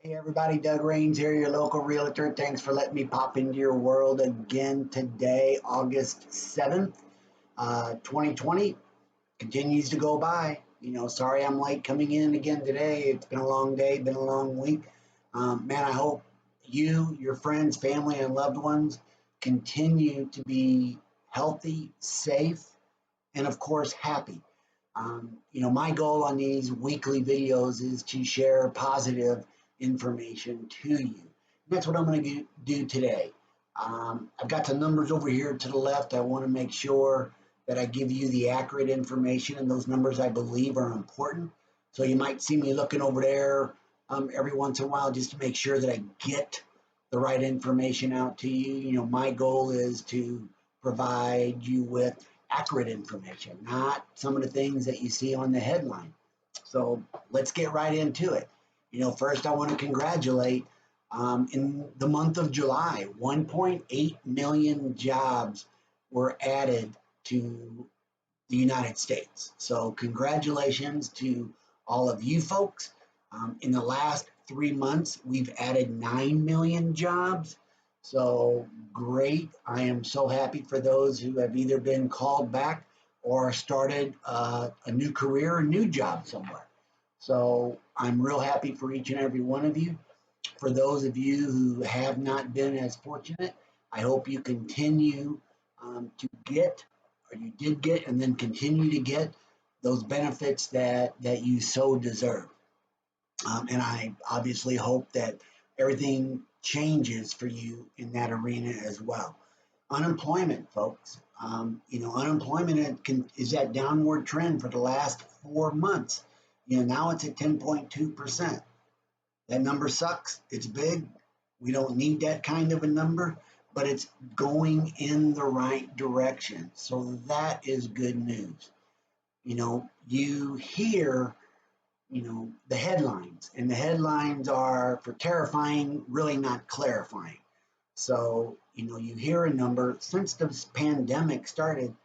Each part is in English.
Hey everybody, Doug Rains here, your local realtor. Thanks for letting me pop into your world again today, August 7th, 2020. Continues to go by. Sorry I'm late coming in again today. It's been a long day, been a long week. Man, I hope you, your friends, family, and loved ones continue to be healthy, safe, and of course, happy. My goal on these weekly videos is to share positive information to you. And that's what I'm going to do today. I've got the numbers over here to the left. I want to make sure that I give you the accurate information, and those numbers I believe are important. So you might see me looking over there every once in a while just to make sure that I get the right information out to you. My goal is to provide you with accurate information, not some of the things that you see on the headline. So let's get right into it. First I want to congratulate in the month of July, 1.8 million jobs were added to the United States. So congratulations to all of you folks. In the last 3 months, we've added 9 million jobs. So great. I am so happy for those who have either been called back or started a new career, a new job somewhere. So I'm real happy for each and every one of you. For those of you who have not been as fortunate, I hope you continue to get, or you did get, and then continue to get those benefits that you so deserve. And I obviously hope that everything changes for you in that arena as well. Unemployment, folks. Unemployment is that downward trend for the last 4 months. Now it's at 10.2%. That number sucks. It's big. We don't need that kind of a number, but it's going in the right direction. So that is good news. You hear the headlines, and the headlines are for terrifying, really not clarifying. So, you hear a number since this pandemic started,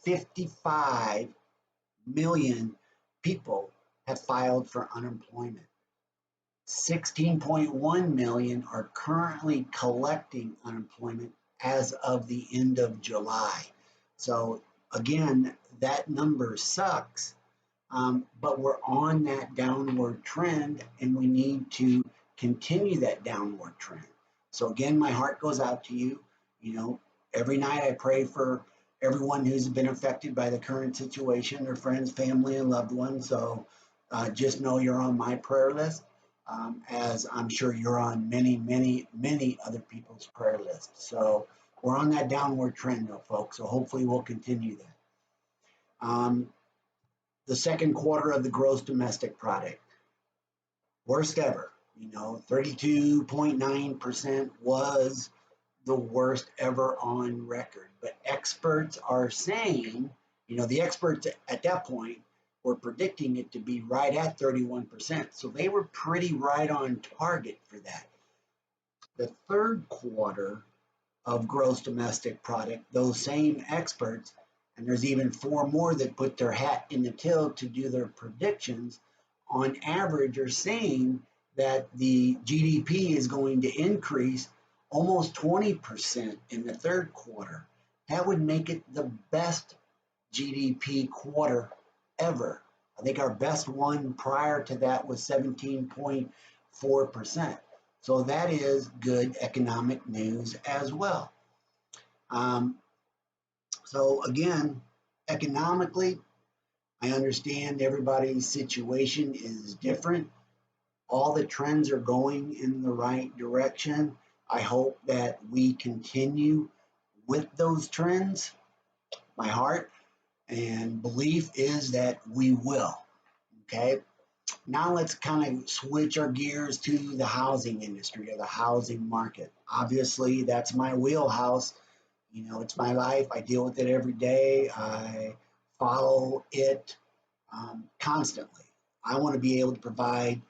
55 million people have filed for unemployment. 16.1 million are currently collecting unemployment as of the end of July. So, again, that number sucks. But we're on that downward trend, and we need to continue that downward trend. So again, my heart goes out to you. Every night I pray for everyone who's been affected by the current situation, their friends, family, and loved ones. So just know you're on my prayer list, as I'm sure you're on many, many, many other people's prayer lists. So we're on that downward trend, though, folks. So hopefully we'll continue that. The second quarter of the gross domestic product, worst ever. 32.9% was the worst ever on record. But experts are saying, the experts at that point were predicting it to be right at 31%. So they were pretty right on target for that. The third quarter of gross domestic product, those same experts, and there's even four more that put their hat in the till to do their predictions, on average are saying that the GDP is going to increase almost 20% in the third quarter. That would make it the best GDP quarter ever. I think our best one prior to that was 17.4%. So that is good economic news as well. So again, economically, I understand everybody's situation is different. All the trends are going in the right direction. I hope that we continue with those trends. My heart and belief is that we will. Okay. Now let's kind of switch our gears to the housing industry or the housing market. Obviously, that's my wheelhouse. It's my life. I deal with it every day. I follow it constantly. I want to be able to provide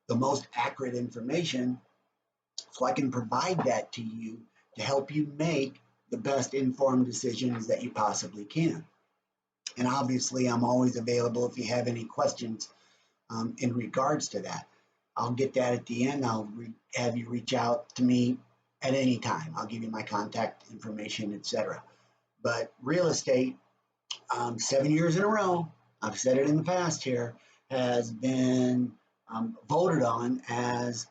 the most accurate information so I can provide that to you to help you make the best informed decisions that you possibly can. And obviously, I'm always available if you have any questions in regards to that. I'll get that at the end. Have you reach out to me at any time. I'll give you my contact information, etc. But real estate, 7 years in a row, I've said it in the past here, has been voted on as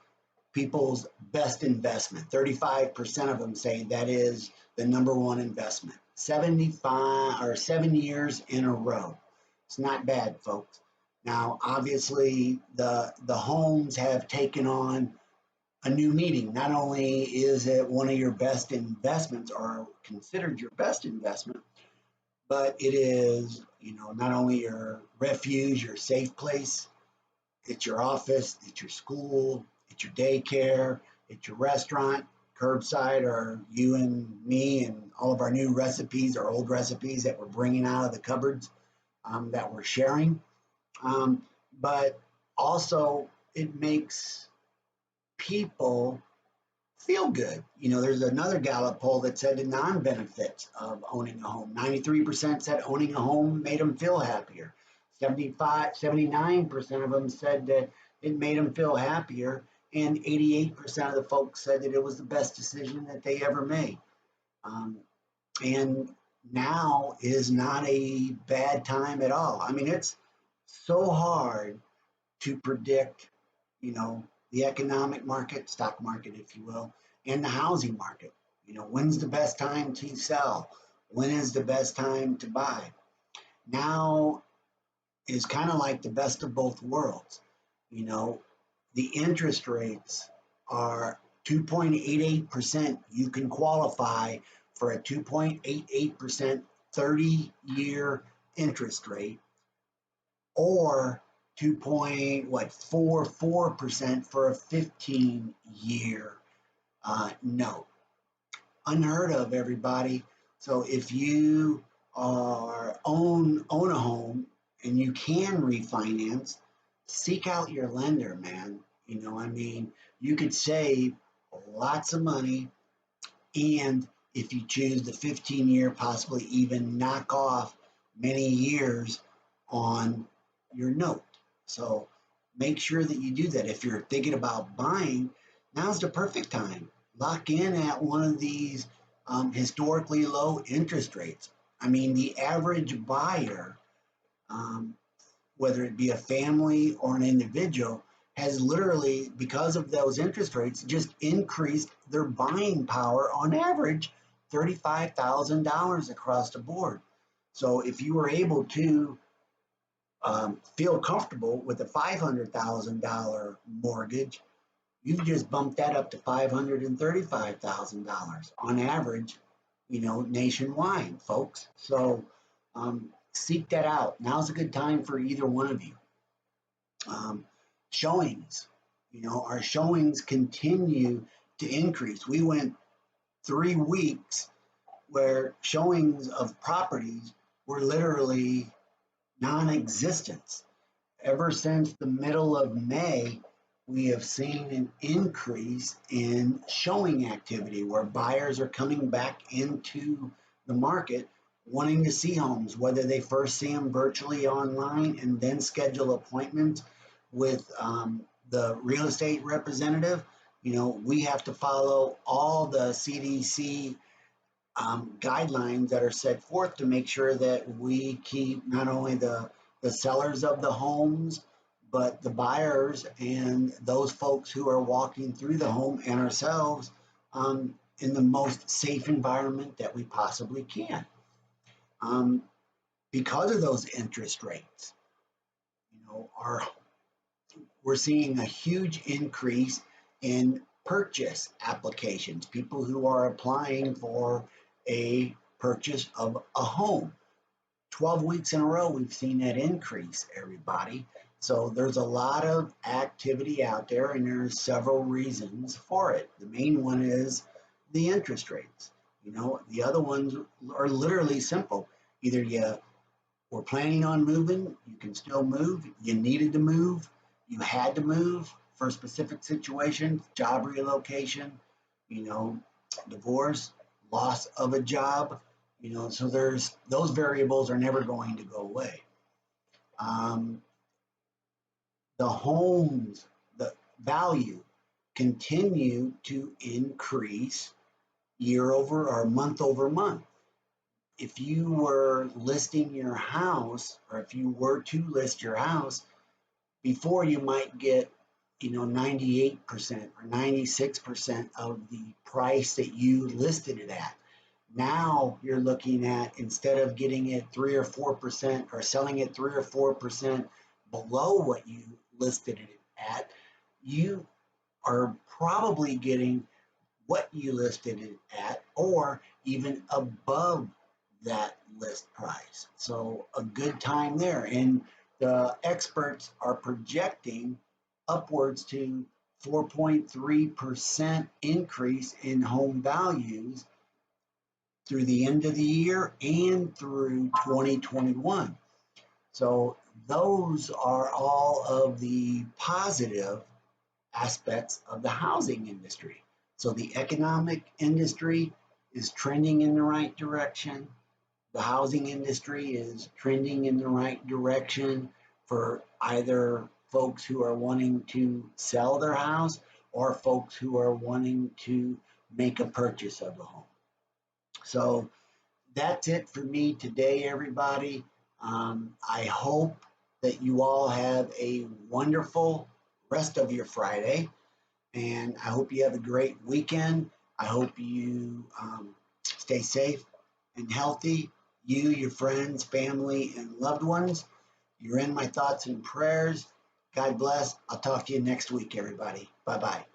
people's best investment. 35% of them say that is the number one investment. 75 or 7 years in a row. It's not bad, folks. Now, obviously, the homes have taken on a new meaning. Not only is it one of your best investments or considered your best investment, but it is, not only your refuge, your safe place, it's your office, it's your school, it's your daycare, it's your restaurant, curbside, or you and me and all of our new recipes or old recipes that we're bringing out of the cupboards that we're sharing. But also, it makes people feel good. There's another Gallup poll that said the non-benefits of owning a home. 93% said owning a home made them feel happier. 79% of them said that it made them feel happier. And 88% of the folks said that it was the best decision that they ever made. And now is not a bad time at all. I mean, it's so hard to predict, the economic market, stock market, if you will, and the housing market. When's the best time to sell? When is the best time to buy? Now is kind of like the best of both worlds. The interest rates are 2.88%. You can qualify for a 2.88% 30-year interest rate, or 2.44% for a 15-year note. Unheard of, everybody. So if you own a home and you can refinance, seek out your lender, man. You could save lots of money, and if you choose the 15-year, possibly even knock off many years on your note. So make sure that you do that. If you're thinking about buying, now's the perfect time. Lock in at one of these historically low interest rates. I mean, the average buyer, whether it be a family or an individual, has literally, because of those interest rates, just increased their buying power on average $35,000 across the board. So if you were able to feel comfortable with a $500,000 mortgage, you've just bumped that up to $535,000 on average, nationwide, folks. So seek that out. Now's a good time for either one of you. Showings, our showings continue to increase. We went 3 weeks where showings of properties were literally non-existent. Ever since the middle of May, we have seen an increase in showing activity where buyers are coming back into the market wanting to see homes, whether they first see them virtually online and then schedule appointments with the real estate representative. We have to follow all the CDC guidelines that are set forth to make sure that we keep not only the sellers of the homes, but the buyers and those folks who are walking through the home and ourselves in the most safe environment that we possibly can. Because of those interest rates, we're seeing a huge increase in purchase applications, people who are applying for a purchase of a home. 12 weeks in a row, we've seen that increase, everybody. So there's a lot of activity out there, and there's several reasons for it. The main one is the interest rates. The other ones are literally simple. Either you were planning on moving, you can still move, you needed to move, you had to move for a specific situation, job relocation, divorce, loss of a job, so there's those variables are never going to go away. The homes, value continue to increase year over or month over month. If you were listing your house, or if you were to list your house, before you might get 98% or 96% of the price that you listed it at. Now you're looking at, instead of getting it 3 or 4% or selling it 3 or 4% below what you listed it at, you are probably getting what you listed it at or even above that list price. So a good time there. And the experts are projecting upwards to 4.3% increase in home values through the end of the year and through 2021. So those are all of the positive aspects of the housing industry. So the economic industry is trending in the right direction. The housing industry is trending in the right direction for either folks who are wanting to sell their house or folks who are wanting to make a purchase of a home. So that's it for me today, everybody. I hope that you all have a wonderful rest of your Friday, and I hope you have a great weekend. I hope you stay safe and healthy. You, your friends, family, and loved ones. You're in my thoughts and prayers. God bless. I'll talk to you next week, everybody. Bye-bye.